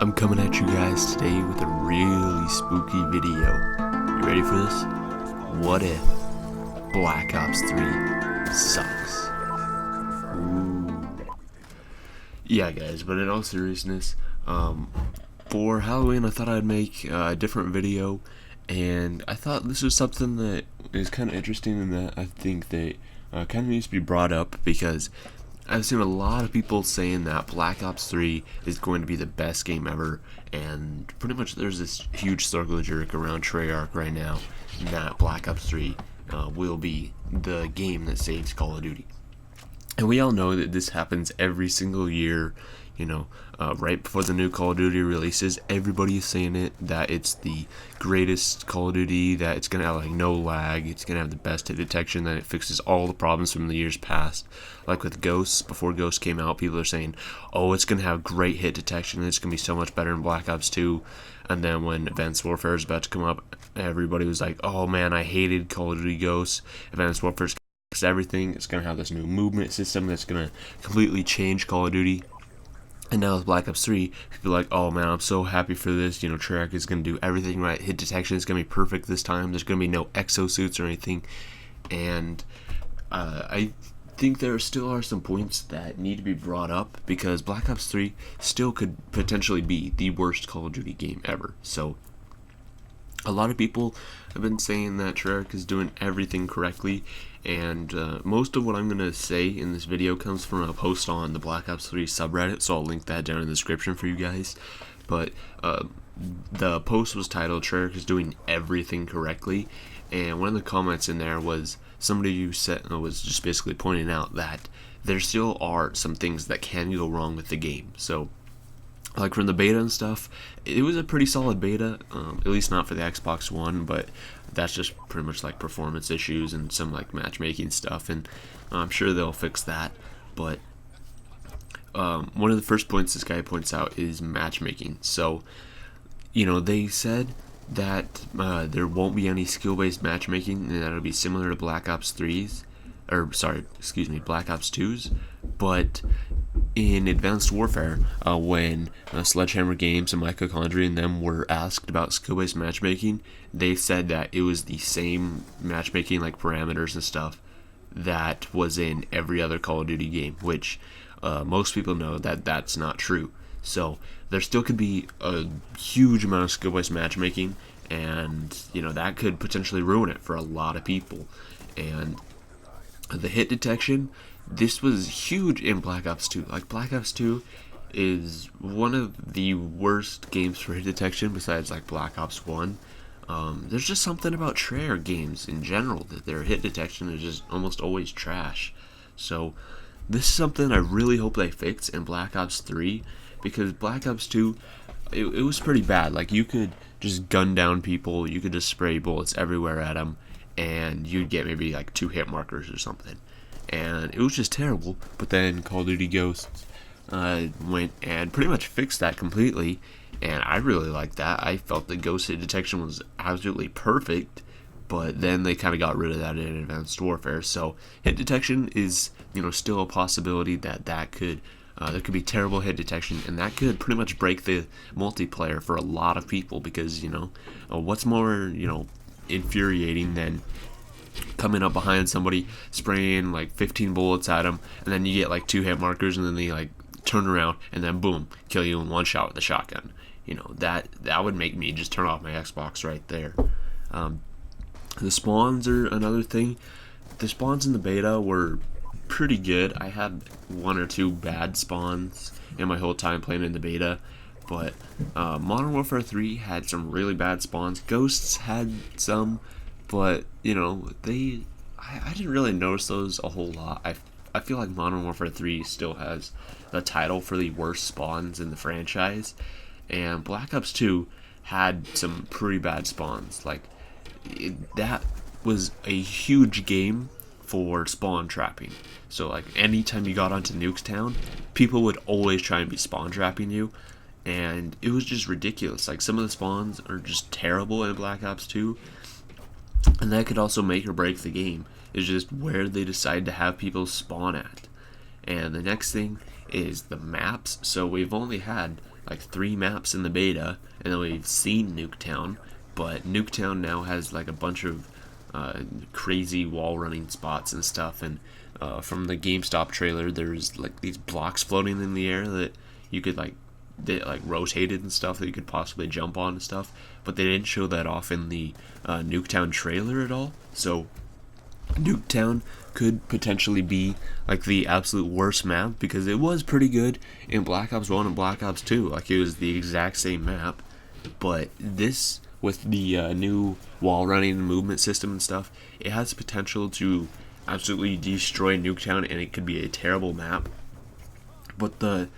I'm coming at you guys today with a really spooky video. You ready for this? What if Black Ops 3 sucks? Ooh. Yeah guys, but in all seriousness, for Halloween I thought I'd make a different video, and I thought this was something that is kind of interesting and that I think that kind of needs to be brought up, because I've seen a lot of people saying that Black Ops 3 is going to be the best game ever, and pretty much there's this huge circle jerk around Treyarch right now that Black Ops 3 will be the game that saves Call of Duty. And we all know that this happens every single year, right before the new Call of Duty releases. Everybody is saying it, that it's the greatest Call of Duty, that it's going to have like no lag, it's going to have the best hit detection, that it fixes all the problems from the years past. Like with Ghosts, before Ghosts came out, people are saying, oh, it's going to have great hit detection, and it's going to be so much better in Black Ops 2. And then when Advanced Warfare is about to come up, everybody was like, oh man, I hated Call of Duty Ghosts. Advanced Warfare is everything. It's going to have this new movement system that's going to completely change Call of Duty. And now with Black Ops 3, people are like, oh man, I'm so happy for this. Treyarch is going to do everything right. Hit detection is going to be perfect this time. There's going to be no exosuits or anything. And I think there still are some points that need to be brought up, because Black Ops 3 still could potentially be the worst Call of Duty game ever. So a lot of people have been saying that Treyarch is doing everything correctly, and most of what I'm going to say in this video comes from a post on the Black Ops 3 subreddit, so I'll link that down in the description for you guys. But the post was titled Treyarch is doing everything correctly, and one of the comments in there was somebody who was just basically pointing out that there still are some things that can go wrong with the game. So like from the beta and stuff, it was a pretty solid beta, at least not for the Xbox One, but that's just pretty much like performance issues and some like matchmaking stuff, and I'm sure they'll fix that. But one of the first points this guy points out is matchmaking. So they said that there won't be any skill-based matchmaking, and that it'll be similar to Black Ops 3's, Black Ops 2's, but in Advanced Warfare, when Sledgehammer Games and Microtransactions and them were asked about skill-based matchmaking, they said that it was the same matchmaking, like parameters and stuff, that was in every other Call of Duty game, which most people know that that's not true. So there still could be a huge amount of skill-based matchmaking, and that could potentially ruin it for a lot of people. And the hit detection, this was huge in Black Ops 2. Like, Black Ops 2 is one of the worst games for hit detection besides like Black Ops 1. There's just something about Treyarch games in general that their hit detection is just almost always trash. So this is something I really hope they fix in Black Ops 3, because Black Ops 2, it was pretty bad. Like, you could just gun down people, you could just spray bullets everywhere at them, and you'd get maybe like 2 hit markers or something. And it was just terrible. But then Call of Duty Ghosts went and pretty much fixed that completely, and I really liked that. I felt the ghost hit detection was absolutely perfect, but then they kind of got rid of that in Advanced Warfare. So hit detection is still a possibility that could there could be terrible hit detection, and that could pretty much break the multiplayer for a lot of people, because what's more infuriating than coming up behind somebody, spraying like 15 bullets at them, and then you get like 2 hit markers, and then they like turn around and then boom, kill you in one shot with a shotgun. That would make me just turn off my Xbox right there. The spawns are another thing. The spawns in the beta were pretty good. I had 1 or 2 bad spawns in my whole time playing in the beta, but Modern Warfare 3 had some really bad spawns. Ghosts had some, but I didn't really notice those a whole lot. I feel like Modern Warfare 3 still has the title for the worst spawns in the franchise, and Black Ops 2 had some pretty bad spawns. Like, that was a huge game for spawn trapping. So like anytime you got onto Nuketown, people would always try and be spawn trapping you, and it was just ridiculous. Like, some of the spawns are just terrible in Black Ops 2, and that could also make or break the game. It's just where they decide to have people spawn at. And the next thing is the maps. So we've only had like 3 maps in the beta, and then we've seen Nuketown, but Nuketown now has like a bunch of crazy wall running spots and stuff, and from the GameStop trailer, there's like these blocks floating in the air that you could like rotated and stuff that you could possibly jump on and stuff, but they didn't show that off in the Nuketown trailer at all. So Nuketown could potentially be like the absolute worst map, because it was pretty good in Black Ops 1 and Black Ops 2. Like, it was the exact same map, but this, with the new wall running and movement system and stuff, it has potential to absolutely destroy Nuketown, and it could be a terrible map. But the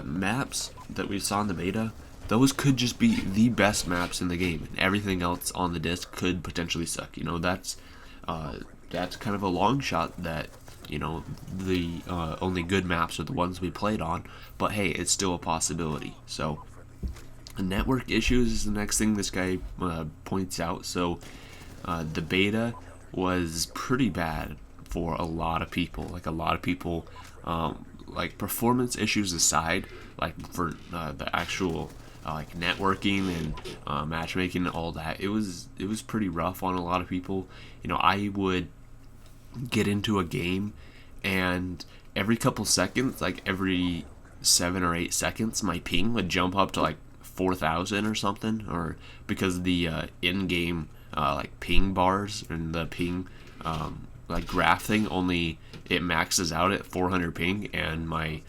maps that we saw in the beta, those could just be the best maps in the game, and everything else on the disc could potentially suck. You know, that's kind of a long shot that, you know, the only good maps are the ones we played on, but hey, it's still a possibility. So network issues is the next thing this guy points out. So the beta was pretty bad for a lot of people. Like, a lot of people, like, performance issues aside, like for the actual like networking and matchmaking and all that, it was pretty rough on a lot of people. You know, I would get into a game, and every couple seconds, like every 7 or 8 seconds, my ping would jump up to like 4,000 or something, or because the in-game like ping bars and the ping like graph thing, only it maxes out at 400 ping, and my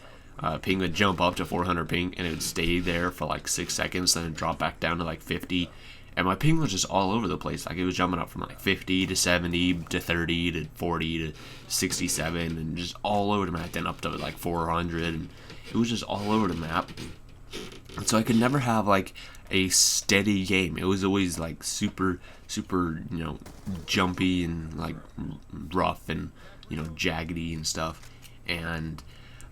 ping would jump up to 400 ping, and it would stay there for like 6 seconds, then it'd drop back down to like 50, and my ping was just all over the place. Like, it was jumping up from like 50 to 70 to 30 to 40 to 67, and just all over the map, then up to like 400, and it was just all over the map. And so I could never have like a steady game. It was always like super, you know, jumpy and like rough and, you know, jaggedy and stuff. And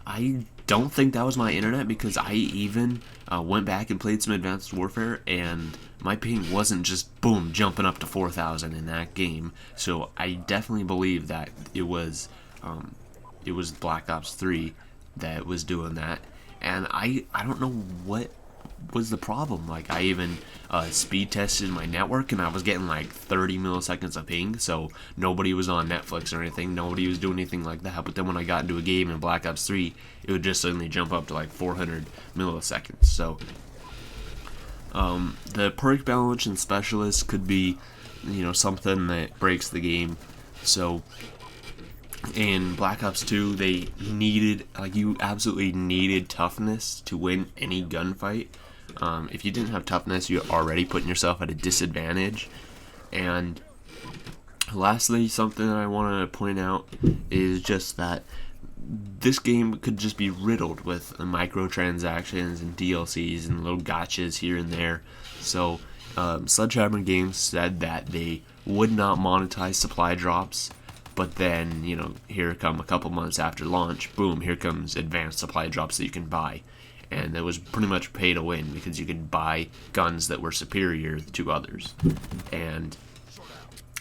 I don't think that was my internet, because I even went back and played some Advanced Warfare, and my ping wasn't just boom jumping up to 4,000 in that game. So I definitely believe that it was Black Ops 3 that was doing that. And I don't know what was the problem. Like, I even speed tested my network, and I was getting like 30 milliseconds of ping, so nobody was on Netflix or anything, nobody was doing anything like that. But then when I got into a game in Black Ops 3, it would just suddenly jump up to like 400 milliseconds. So the perk balance and specialist could be, you know, something that breaks the game. So in Black Ops 2, they needed, like, you absolutely needed toughness to win any gunfight. If you didn't have toughness, you're already putting yourself at a disadvantage. And lastly, something that I want to point out is just that this game could just be riddled with microtransactions and DLCs and little gotchas here and there. So Sledgehammer Games said that they would not monetize supply drops, but then, you know, here come a couple months after launch, boom, here comes advanced supply drops that you can buy. And it was pretty much pay to win, because you could buy guns that were superior to others. And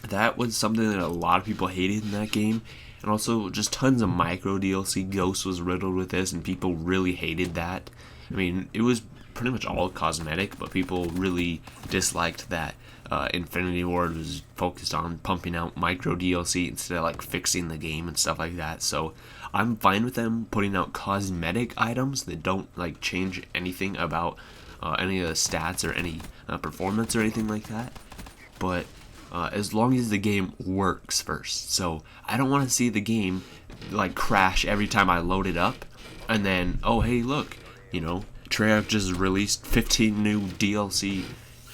that was something that a lot of people hated in that game. And also just tons of micro DLC. Ghost was riddled with this, and people really hated that. I mean, it was pretty much all cosmetic, but people really disliked that Infinity Ward was focused on pumping out micro DLC instead of like fixing the game and stuff like that. So I'm fine with them putting out cosmetic items that don't like change anything about any of the stats or any performance or anything like that. But as long as the game works first. So I don't want to see the game like crash every time I load it up, and then, oh hey, look, you know, Treyarch just released 15 new DLC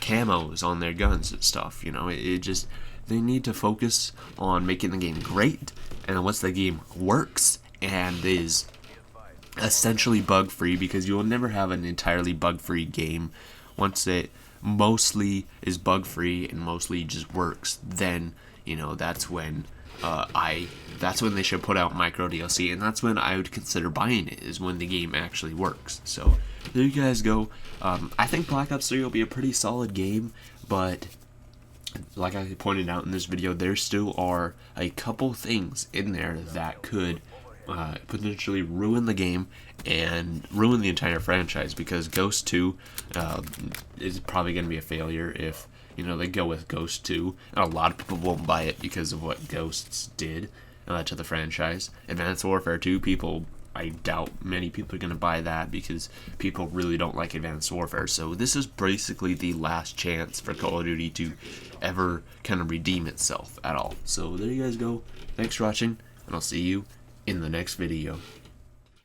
camos on their guns and stuff. You know, it just, they need to focus on making the game great, and once the game works and is essentially bug free, because you will never have an entirely bug free game. Once it mostly is bug free and mostly just works, then, you know, that's when that's when they should put out micro DLC, and that's when I would consider buying it, is when the game actually works. So there you guys go. I think Black Ops 3 will be a pretty solid game, but like I pointed out in this video, there still are a couple things in there that could potentially ruin the game and ruin the entire franchise, because Ghost 2 is probably going to be a failure if they go with Ghost 2, and a lot of people won't buy it because of what Ghosts did to the franchise. Advanced Warfare 2, I doubt many people are going to buy that because people really don't like Advanced Warfare. So this is basically the last chance for Call of Duty to ever kind of redeem itself at all. So there you guys go. Thanks for watching, and I'll see you in the next video.